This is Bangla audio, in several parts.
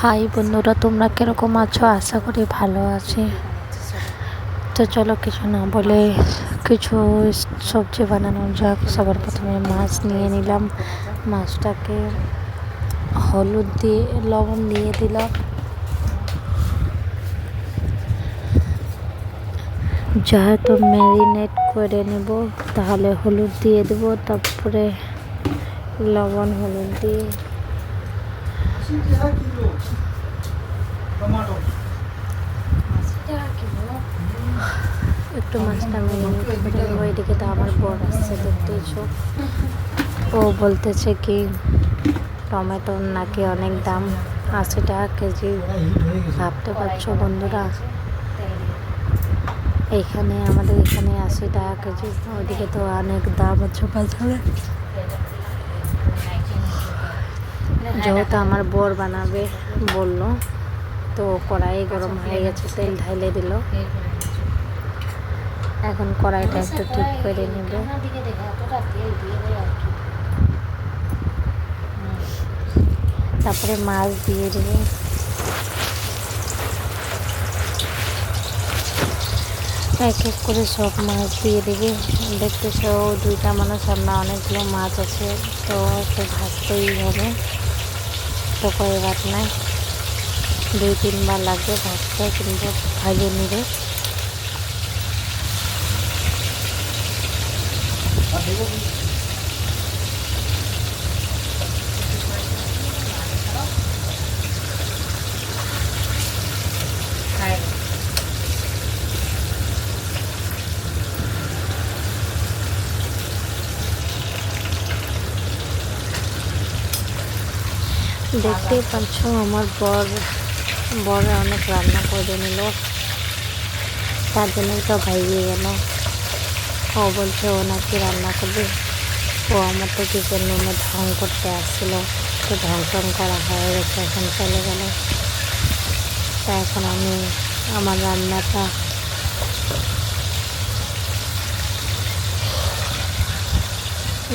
হাই বন্ধুরা, তোমরা কিরকম আছো? আশা করি ভালো আছি। তো চলো কিছু না বলে কিছু সবজি বানানো যাক। সবার প্রথমে মাছ নিয়ে নিলাম। মাছটাকে হলুদ দিয়ে লবণ দিয়ে দিলাম। যেহেতু ম্যারিনেট করে নেব তাহলে হলুদ দিয়ে দেবো, তারপরে লবণ হলুদ দিয়ে একটু মাছটা ম্যারিনেট করে নেবো। এদিকে তো আমার বর আসছে, দেখতেইছো। ও বলতেছে কি টমেটোর নাকি অনেক দাম, 80 টাকা কেজি। ভাবতে পারছো বন্ধুরা, এইখানে আমাদের এখানে 80 টাকা কেজি, ওইদিকে তো অনেক দাম হচ্ছে বাজারে। যেহেতু আমার বর বানাবে বললো, তো কড়াই গরম হয়ে গেছে, তেল ঢাইলে দিল। এখন কড়াইটা একটু ঠিক করে নেবে। তারপরে মাছ দিয়ে দেবে। এক এক করে সব মাছ দিয়ে দেবে। দেখতেছো দুইটা মানুষ, আমরা অনেকগুলো মাছ আছে, তো একটু ভাজতেই হবে। তো কই বাত নাই, 2-3 বার লাগবে ভাজতে, কিন্তু ভাজে নিবে। দেখতেই পাচ্ছ আমার বর অনেক রান্না করে নিল, তার জন্যই তো ভাইয়ে গেল। ও বলছে ও নাকি রান্না করবে। ও আমার তো কিচেন রুমে ঢং করতে আসছিলো, তো ঢং টং করা হয়ে গেছে, এখন চলে গেল। তা এখন আমি আমার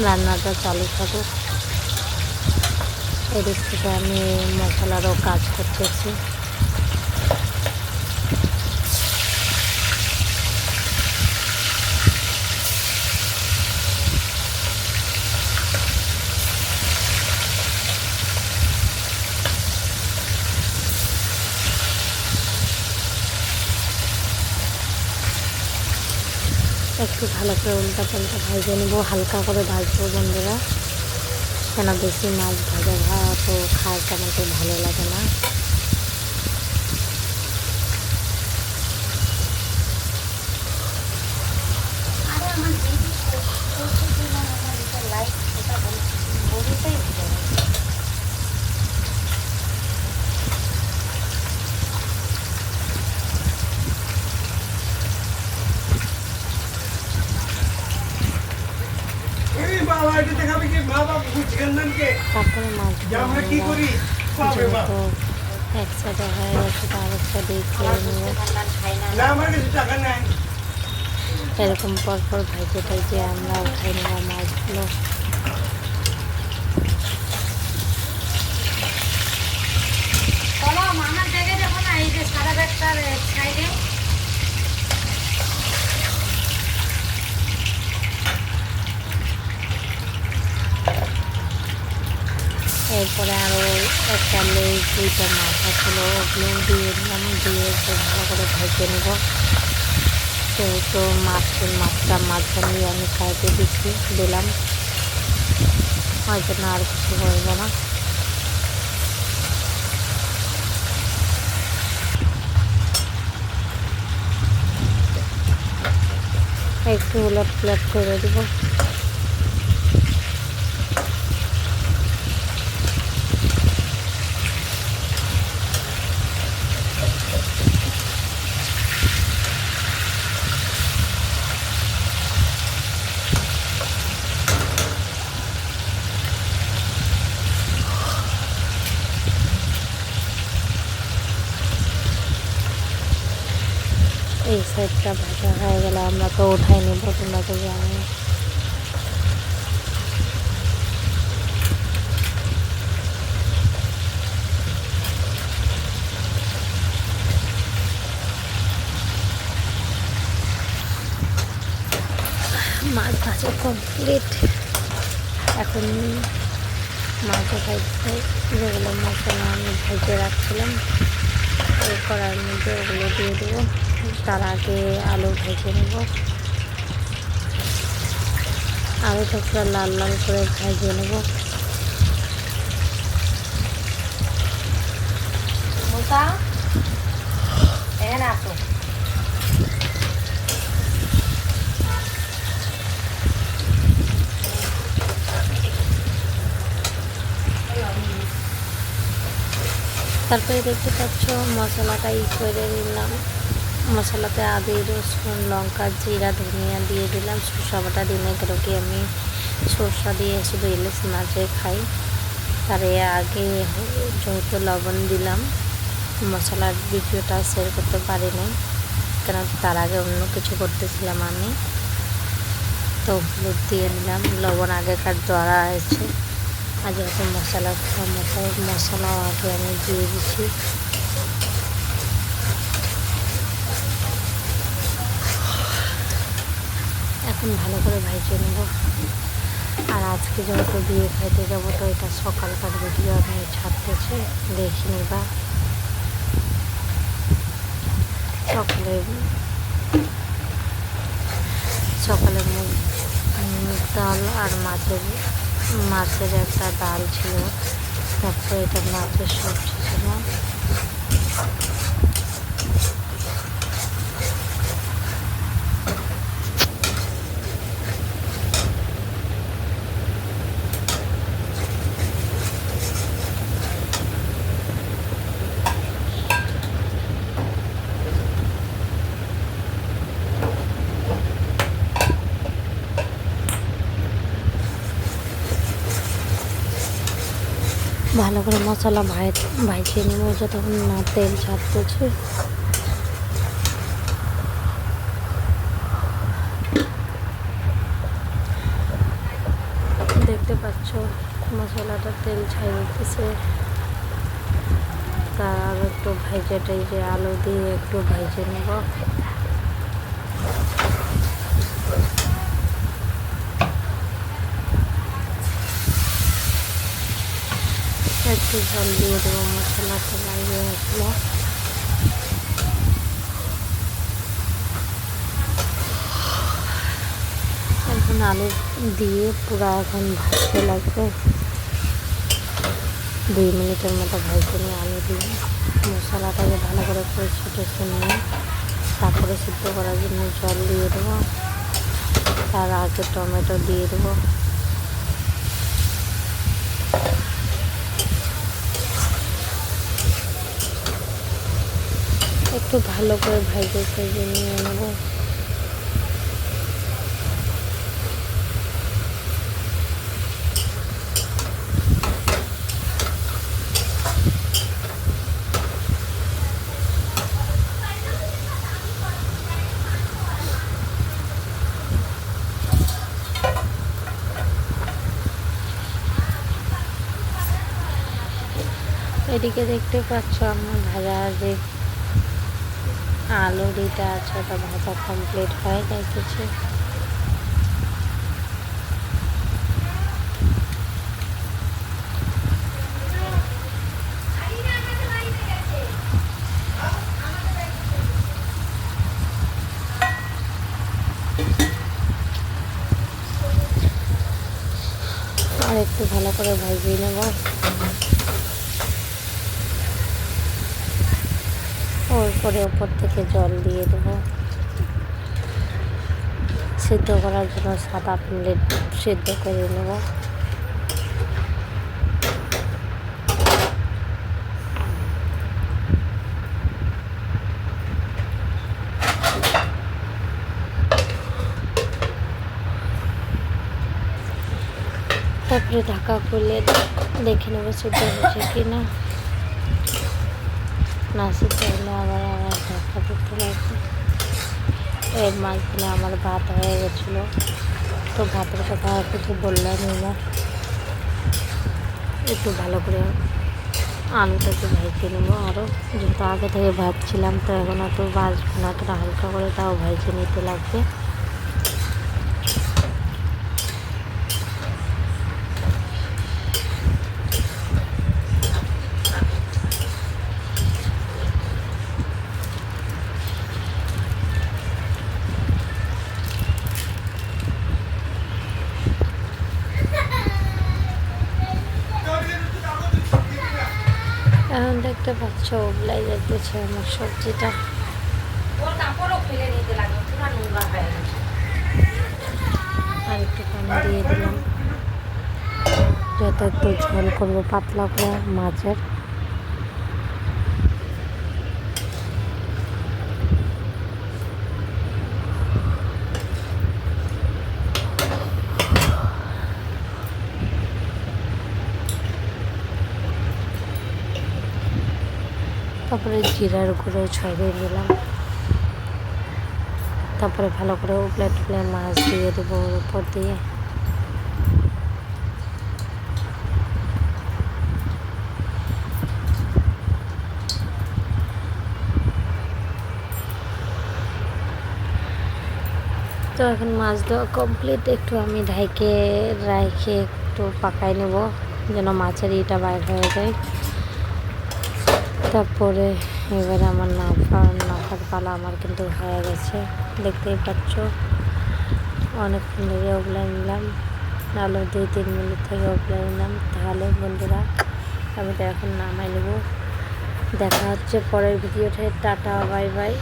রান্নাটা চালু থাকুক। এদিক থেকে আমি মশলারও কাজ করতেছি। একটু ভালো করে উল্টা পাল্টা ভেজে নেব, হালকা করে ভাজবো বন্ধুরা, কেন বেশি মাছ ভাজা তো খাওয়াটা আমাকে ভালো লাগে না। তারপরে মাছগুলো এক সাইডে হয়ে গেছে, তার এক সাইডে খেয়ে নেব। এরকম পরপর ভাইজে টাইজে আমরা উঠাই নেব মাছগুলো। এরপরে আরও একটা লেজ, 2টা মাথা ছিল, ওগুলো দিয়ে দিলাম, দিয়ে একটু ভালো করে ভেজে নেব। সেহেতু মাছটা মাঝখানে আমি খাইতে দিলাম, ওই জন্য আর কিছু বলব না। একটু উলট প্লট করে দেবো। এই সাইডটা ভাজা হয়ে গেলে আমরা তো উঠাই নেব, তোমরা তো জানো। ভাজা কমপ্লিট। এখন মাছও ভাজতে, যেগুলো মশলা আমি ভেজে রাখছিলাম ওই কড়ার মধ্যে ওগুলো দিয়ে দেবো। তার আগে আলু ভেজে নেব। আলুটা পুরো লাল লাল করে ভেজে নেব। তারপরে দেখতে পাচ্ছ মশলাটা করে নিলাম। মশলাতে আদা রসুন লঙ্কা জিরা ধনিয়া দিয়ে দিলাম, সরষা বাটা দিলে কেন কি আমি সরষা দিয়ে শুধু ইলিশ মাছে খাই। তার আগে যেহেতু লবণ দিলাম, মশলার ভিডিওটা শেয়ার করতে পারিনি কেন তার আগে অন্য কিছু করতেছিলাম আমি। তো হলুদ দিয়ে নিলাম, লবণ আগেকার দেওয়া আছে। আর যেহেতু মশলা আগে আমি দিয়ে দিচ্ছি। এখন ভালো করে ভেজে নেব। আর আজকে যেহেতু বিয়ে খাইতে যাবো, তো এটা সকালকার ভিডিও আমি ছাড়তেছি, দেখে নিবা। সকালে মুগ ডাল আর মাছের একটা ডাল ছিল, তারপরে এটা মাছের সবজি ছিল। ভালো করে মশলা ভাজিয়ে নেব যতক্ষণ না তেল ছাড়তেছে। দেখতে পাচ্ছ মশলাটা তেল ছাড়িয়ে দিতেছে। তার একটু ভেজে আলু দিয়ে একটু ভেজে নেব। একটু জল দিয়ে দেবো, মশলাটা লাগিয়ে আসলো। এখন আলু দিয়ে পুরো এখন ভাজতে লাগবে। 2 মিনিটের মতো ভাজতে নিয়ে আলু দিয়ে মশলাটাকে ভালো করে কষে নিয়ে তারপরে সিদ্ধ করার জন্য জল দিয়ে দেবো। তার আগে টমেটো দিয়ে দেবো। একটু ভালো করে ভেজে নিয়ে নেব। এদিকে দেখতে পাচ্ছ আমার ভাজা যে আলু দিটা আছে ওটা ভাজা কমপ্লিট হয়ে যাইতেছে। আর একটু ভালো করে ভাজিয়ে নেব। ওপরে ওপর থেকে জল দিয়ে দেবো সিদ্ধ করার জন্য। 7-8 মিনিট সিদ্ধ করে নেব। তারপরে ঢাকা খুলে দেখে নেবো সিদ্ধ হচ্ছে কি না। না সিদ্ধ হলে আবার ঢাকা দিতে লাগবে। এর মাঝখানে আমার ভাত হয়ে গেছিলো, তো ভাতের কথা আর কিছু বললামই না। একটু ভালো করে আলুটাকে ভেজে নেবো আরও, যেহেতু আগে থেকে ভাজছিলাম তো এখন অত ভাজবো না, হালকা করে তাও ভেজে নিতে লাগবে। এখন দেখতে পাচ্ছ ওগুলাই যেতেছে আমার সবজিটা। আর একটু পানি দিয়ে দিলাম, যত একটু ঝোল করবো পাতলা করে মাছের। তারপরে জিরার গুঁড়ো ছড়িয়ে দিলাম, তারপরে ভালো করে উপলে টুপলে মাছ দিয়ে দেবো ওর উপর দিয়ে। তো এখন মাছ দেওয়া কমপ্লিট, একটু আমি ঢাইকে রাখে একটু পাকাই নেব যেন মাছের ইটা বাইর হয়ে যায়। তারপরে এবারে আমার নাফার পালা আমার কিন্তু হয়ে গেছে, দেখতেই পাচ্ছ। অনেকক্ষণ ধরে ওগুলাই নিলাম, নাহলে 2-3 মিনিট থেকে ওগুলাই নিলাম। তাহলে বন্ধুরা আমি তো এখন নামাই নেব। দেখা হচ্ছে পরের ভিডিওতে। Tata, bye bye.